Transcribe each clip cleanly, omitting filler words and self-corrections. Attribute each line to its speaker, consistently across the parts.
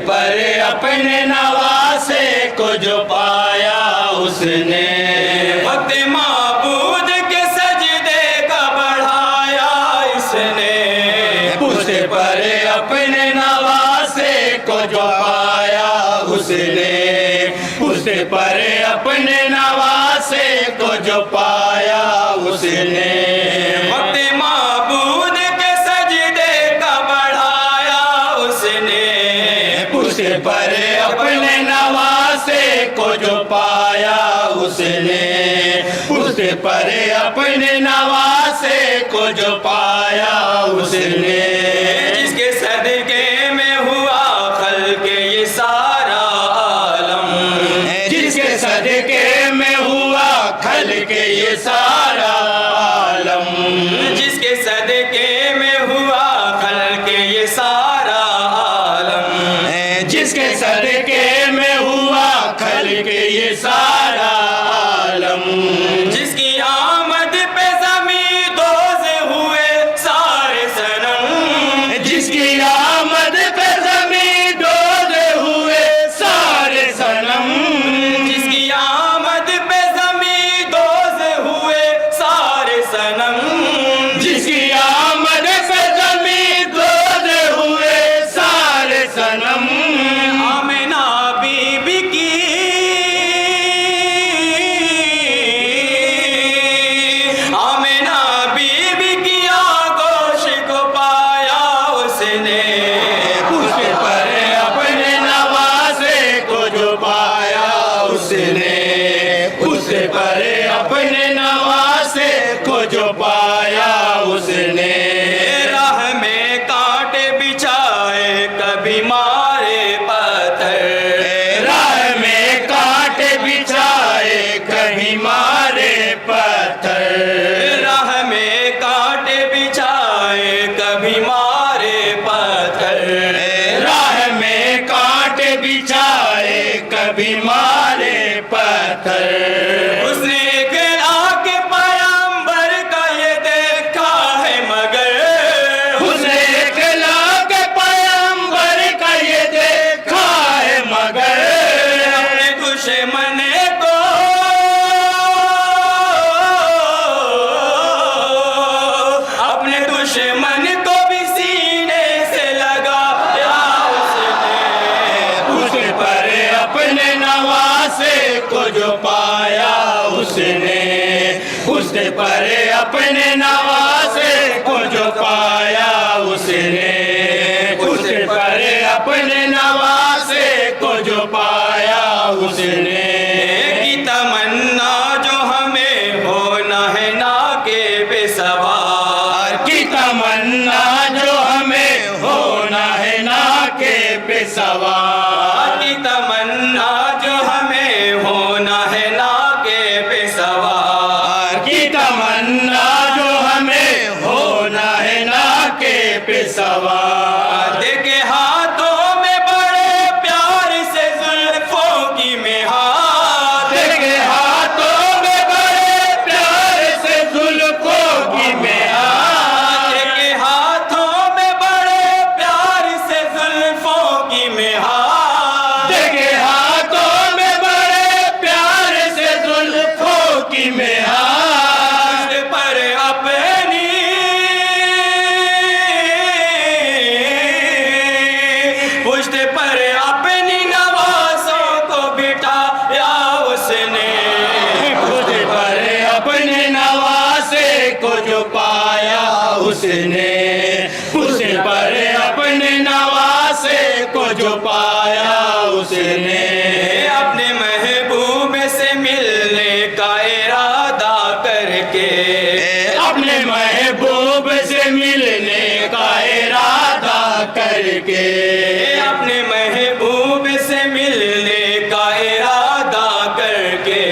Speaker 1: پر اپنے نواسے کو جو پایا اس نے،
Speaker 2: وقت معبود کے سجدے کا بڑھایا اس نے،
Speaker 1: اس پر اپنے نواسے کو جو پایا اس نے، اس پر اپنے نواسے کو جو پایا اس نے،
Speaker 2: وقت معبود کے سجدے کا بڑھایا اس نے،
Speaker 1: اس پر اپنے نواسے کو جو پایا اس نے، اس پر اپنے نواسے کو جو پایا اس نے،
Speaker 2: جس کے صدقے میں ہوا خلق یہ سارا عالم،
Speaker 1: جس کے صدقے میں ہوا خلق یہ سارا عالم،
Speaker 2: جس کے صدقے میں ہوا خلق یہ سارا عالم،
Speaker 1: جس کے صدقے میں ہوا خلق یہ سارا عالم،
Speaker 2: جس کی آمد پہ زمین دوز ہوئے سارے صنم،
Speaker 1: جس کی آمد پہ زمین ڈوز ہوئے سارے صنم،
Speaker 2: جس کی آمد پہ زمین دوز ہوئے سارے صنم،
Speaker 1: جس کی آمد پہ زمین ڈوز ہوئے سارے صنم،
Speaker 2: آمنہ بی بی کی آمنہ بی بی کی آغوش کو پایا اس نے،
Speaker 1: اس پر اپنے نواسے کو جو پایا اس نے، اس پر اپنے نواسے کو جو پایا اس نے،
Speaker 2: راہ میں کانٹے بچھائے کبھی مارے پتھر،
Speaker 1: راہ میں کانٹے بچھائے کبھی مارے پتھر،
Speaker 2: راہ میں کانٹے بچھائے کبھی مارے پتھر،
Speaker 1: راہ میں کانٹے بچھائے کبھی مارے پتھر،
Speaker 2: اس نے ایک لاکھ پیغمبر کا یہ دیکھا ہے مگر،
Speaker 1: اس نے ایک لاکھ پیغمبر کا یہ دیکھا ہے مگر،
Speaker 2: اپنے دشمن کو اپنے دشمن کو بھی سینے سے لگایا اس نے،
Speaker 1: اس پر اپنے نواسے کو جو پایا اس نے، اس پر اپنے نواسے کو جو پایا اس نے، اس پر اپنے نواسے کو جو پایا اس نے،
Speaker 2: کی تمنا جو ہمیں ہونا ہے نا کہ بے سوار،
Speaker 1: کی تمنا جو ہمیں ہونا ہے نا کہ بے سوار،
Speaker 2: کی تمنا جو ہمیں ہونا ہے نا کہ بے سوار،
Speaker 1: کی تمنا جو ہمیں ہونا ہے نا کہ بے سوار،
Speaker 2: دیکھے ہاتھوں میں بڑے پیار سے زلفوں کی مہار،
Speaker 1: دیکھے ہاتھوں میں بڑے پیار سے زلفوں کی مہار،
Speaker 2: دیکھے ہاتھوں میں بڑے پیار سے زلفوں کی مہار،
Speaker 1: دیکھے ہاتھوں میں بڑے پیار سے زلفوں کی مہار،
Speaker 2: پشت پر اپنی پشت پر اپنی نوازوں کو بٹھایا اس نے،
Speaker 1: خود پر اپنے نواسے کو جو پایا اس نے، اس پر اپنے نواسے کو جو پایا اس نے،
Speaker 2: اپنے محبوب سے ملنے کا ارادہ کر کے،
Speaker 1: اپنے محبوب سے ملنے کا ارادہ کر کے،
Speaker 2: اپنے محبوب سے ملنے کا ارادہ کر کے،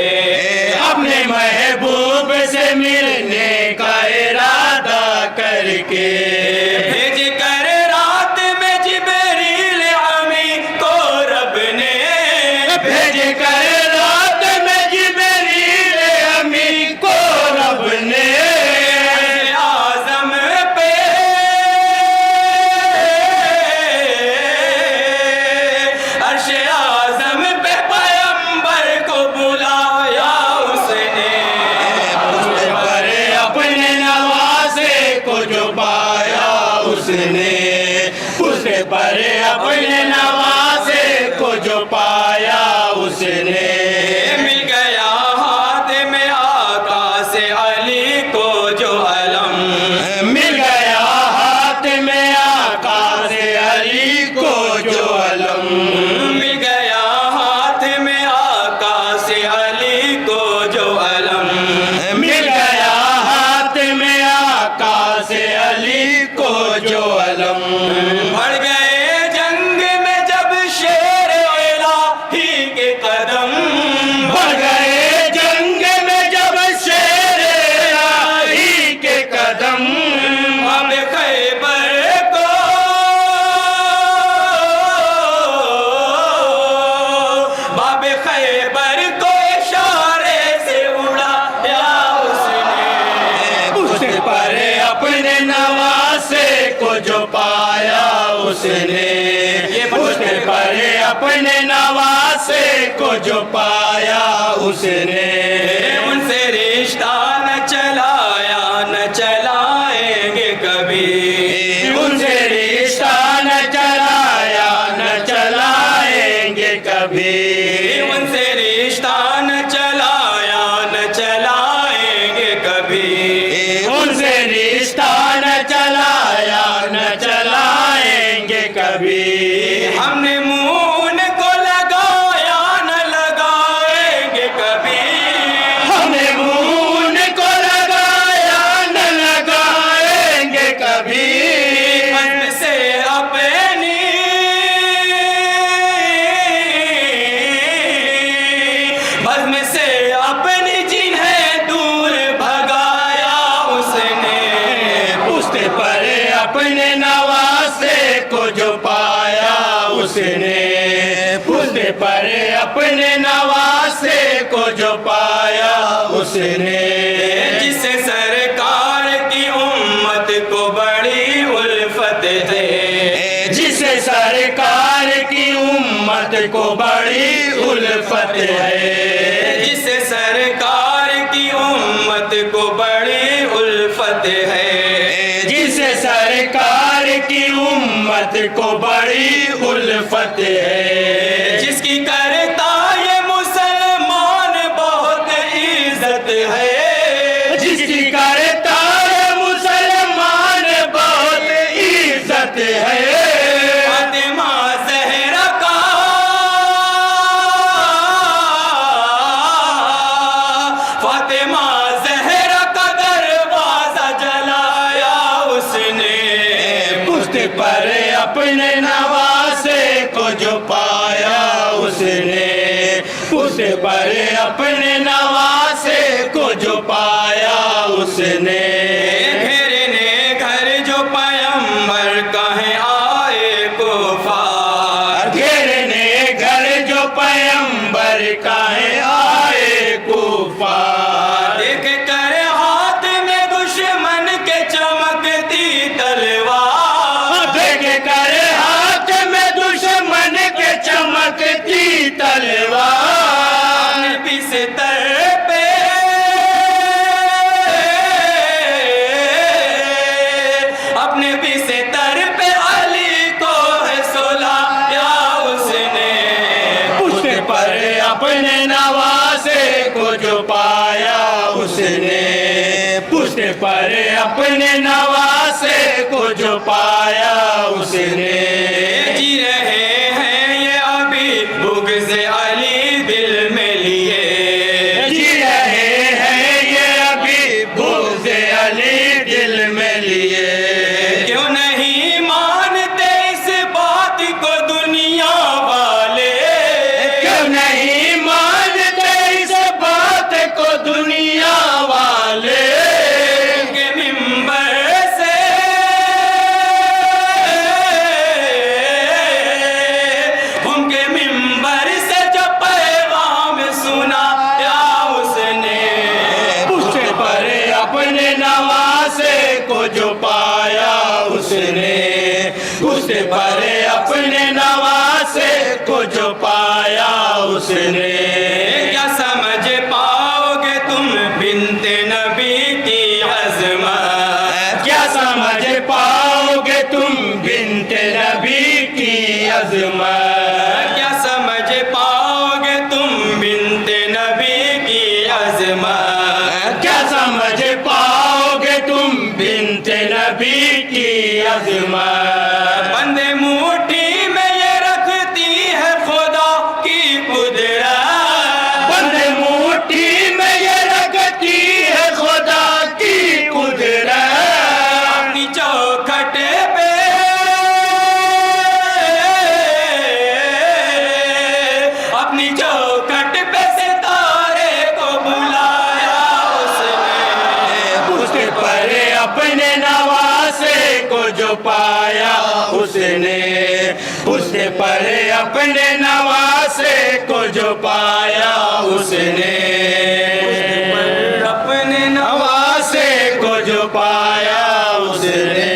Speaker 1: اپنے محبوب سے ملنے کا ارادہ کر کے،
Speaker 2: بھیج کر رات میں جبریل امی کو رب نے،
Speaker 1: بھیج کر رات میں جبریل امی کو رب نے،
Speaker 2: اعظم پہ
Speaker 1: نے اس پر اپنے نواسے کو جو پایا اس نے
Speaker 2: مل گیا ہاتھ میں آقا سے علی کو جو علم
Speaker 1: مل گیا ہاتھ میں آقا سے علی کو جو علم
Speaker 2: مل گیا ہاتھ میں آقا سے علی کو جو علم
Speaker 1: مل گیا ہاتھ میں آقا سے علی کو جو علم
Speaker 2: بڑھ گئے جنگ میں جب شیر الہی کے قدم
Speaker 1: بڑھ گئے جنگ میں جب شیر الہی کے قدم
Speaker 2: اب خیبر کو باب خیبر کو اشارے سے اڑایا اس نے
Speaker 1: اس پر اپنے نواسے کو جو پایا اس نے اس پر اپنے نواسے کو جو پایا اس نے
Speaker 2: ان سے رشتہ نہ چلایا نہ چلائیں گے کبھی
Speaker 1: ان سے رشتہ نہ چلایا نہ چلائیں گے کبھی
Speaker 2: ان سے رشتہ نہ چلایا نہ چلائیں گے کبھی
Speaker 1: ان سے رشتہ نہ چلایا نہ چلائیں گے کبھی
Speaker 2: ہم نے منہ کو لگایا نہ لگائیں گے کبھی
Speaker 1: ہم نے منہ کو لگایا نہ لگائیں گے کبھی
Speaker 2: من سے اپنی بزم سے اپنی جنہیں دور بھگایا اس نے
Speaker 1: پشت پر اپنے نواسے کو جو پایا اس نے پشت پر اپنے نواسے کو جو پایا اس نے
Speaker 2: جس سے سرکار کی امت کو بڑی الفت ہے
Speaker 1: جس سرکار کی امت کو بڑی الفت ہے
Speaker 2: جس سے سرکار کی امت کو بڑی الفت ہے
Speaker 1: جس سرکار کی امت کو بڑی الفت ہے
Speaker 2: جس کی کرتا یہ مسلمان بہت عزت ہے
Speaker 1: جس کی کرتا ہے مسلمان بہت عزت ہے
Speaker 2: فاطمہ زہرا کا فاطمہ زہرا کا دروازہ جلایا اس نے
Speaker 1: پشت پر اپنے نواسے کو جو پایا اس نے پشت پر اپنے نواسے کو جو پایا اس نے
Speaker 2: گھیرنے گھر جو پیمبر کہیں آئے کفار
Speaker 1: گھیرنے گھر جو پیمبر کہیں آئے کفار
Speaker 2: دیکھ کر ہاتھ میں دشمن کے چمکتی تلوار
Speaker 1: دیکھ کر ہاتھ میں دشمن کے چمکتی تلوار
Speaker 2: بستر پہ اپنے بستر پہ علی کو ہے سلایا اس نے
Speaker 1: پشت پر اپنے نواسے کو جو پایا اس نے پشت پر اپنے نواسے کو جو پایا اس نے
Speaker 2: جی رہے ہیں یہ ابھی بغض علی دل میں لیے
Speaker 1: جی رہے ہیں یہ ابھی بغض علی دل میں لیے
Speaker 2: کیوں نہیں مانتے اس بات کو دنیا والے
Speaker 1: کیوں نہیں مانتے اس بات کو دنیا والے
Speaker 2: کے منبر سے ان کے منبر سے جو پیغام سنا یا اس نے
Speaker 1: پشت پر اپنے نواسے کو جو پایا اس نے پشت پر اپنے نواسے کو جو پایا اس نے
Speaker 2: کیا سمجھ پاؤ گے تم بنت نبی کی عظمت
Speaker 1: کیا سمجھ پاؤ گے تم عظمت
Speaker 2: کیا سمجھ پاؤ گے تم بنت نبی کی عظمت
Speaker 1: کیا سمجھ پاؤ گے تم بنت نبی کی عظمت
Speaker 2: بندے موٹھی میں یہ رکھتی ہے خدا کی قدرت
Speaker 1: بندے موٹھی میں یہ رکھتی ہے خدا کی قدرت
Speaker 2: اپنی چوکھٹ پہ اپنی چوکھٹ پہ ستارے کو بلایا اس
Speaker 1: اس پر اپنے نواسے کو جو پایا اس نے اس پر اپنے نواسے کو جو پایا اس نے
Speaker 2: اپنے
Speaker 1: نواسے کو جو پایا اس نے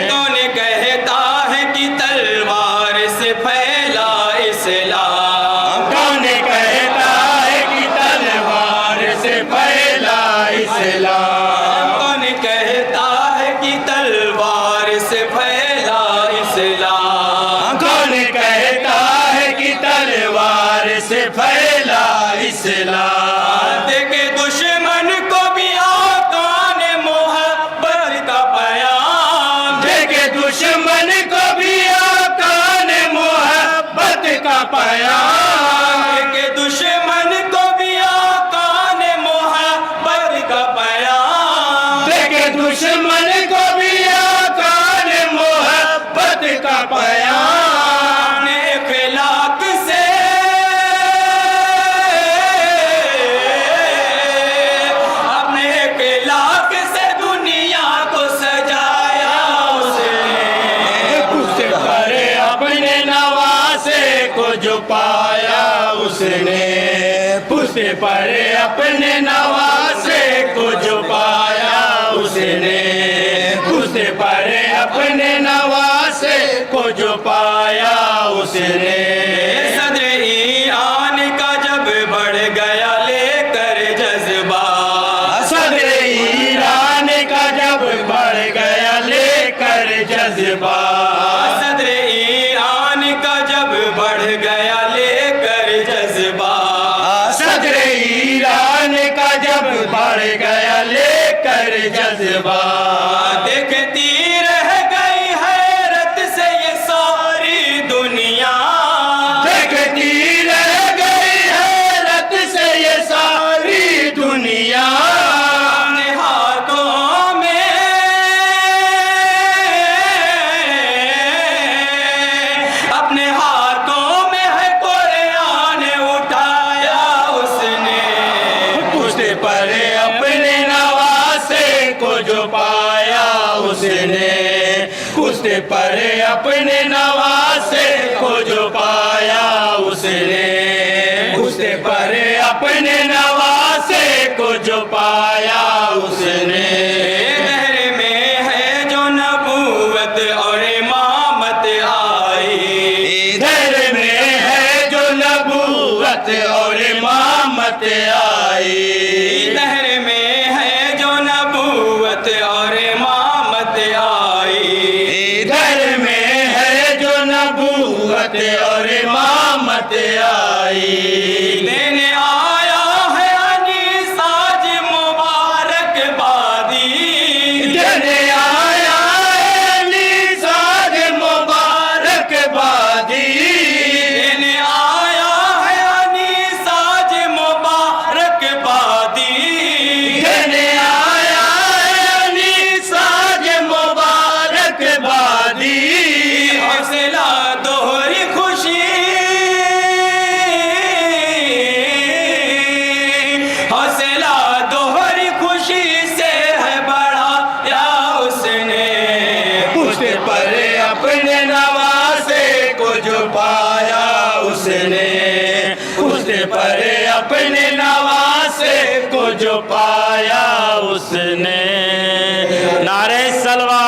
Speaker 2: کون کہتا ہے کہ تلوار سے پھیلا اسلام
Speaker 1: کون کہتا ہے کہ تلوار سے پھیلا اسلام
Speaker 2: کون کہتا ہے کہ تلوار سے پھیلا اسلام
Speaker 1: کون کہتا ہے کہ تلوار سے پھیلا اسلام
Speaker 2: دیکھے دشمن کو بھی آقا نے محبت کا پیام
Speaker 1: دیکھے دشمن کو بھی آقا نے محبت کا پیام
Speaker 2: دیکھے دشمن کو بھی آقا نے محبت کا پیام
Speaker 1: دیکھے دشمن کو بھی آقا نے محبت کا پیام
Speaker 2: اپنے اخلاق سے اپنے اخلاق سے دنیا کو سجایا اس نے
Speaker 1: اس پر اپنے نواسے کو جو پایا اس نے اس پر اپنے نواسے کو جو پایا اس نے اس پر اپنے نواسے کو جو پایا اس نے
Speaker 2: صدر ایران کا جب بڑھ گیا لے کر جذبہ
Speaker 1: صدر ایران کا جب بڑھ گیا لے کر جذبہ
Speaker 2: صدر ایران کا جب بڑھ گیا لے کر جذبہ
Speaker 1: صدر ایران کا جب بڑھ گیا لے کر جذبہ
Speaker 2: دیکھتی رہ گئی حیرت سے یہ ساری دنیا
Speaker 1: دیکھتی رہ گئی حیرت سے یہ ساری دنیا
Speaker 2: اپنے ہاتھوں میں اپنے ہاتھوں میں ہے قرآن اٹھایا اس نے
Speaker 1: اس پر اپنے نواسے کو جو پایا اس نے اس پر اپنے نواسے کو جو پایا اس نے اس پر اپنے نواسے کو جو پایا اس نے
Speaker 2: دہر میں ہے جو نبوت اور امامت آئی
Speaker 1: گھر میں ہے جو نبوت اور امامت آئی
Speaker 2: دہر میں ہے جو نبوت اور امامت آئی
Speaker 1: گھر میں ہے جو نبوت اور امامت آئی
Speaker 2: لینے آیا ہے علی ساج مبارک بادی
Speaker 1: دینے آیا ہے علی ساج مبارک بادی
Speaker 2: لینے آیا ہے علی ساج مبارک بادی
Speaker 1: دینے آیا ہے علی ساج مبارک بادی
Speaker 2: حوصلہ دوہری خوشی حوصلہ دوہری خوشی سے ہے بڑا یا اس نے
Speaker 1: اس پر اپنے نواسے کو جو پایا اس نے اس پر اپنے نواسے کو جو پایا اس نے نعرہ سلوات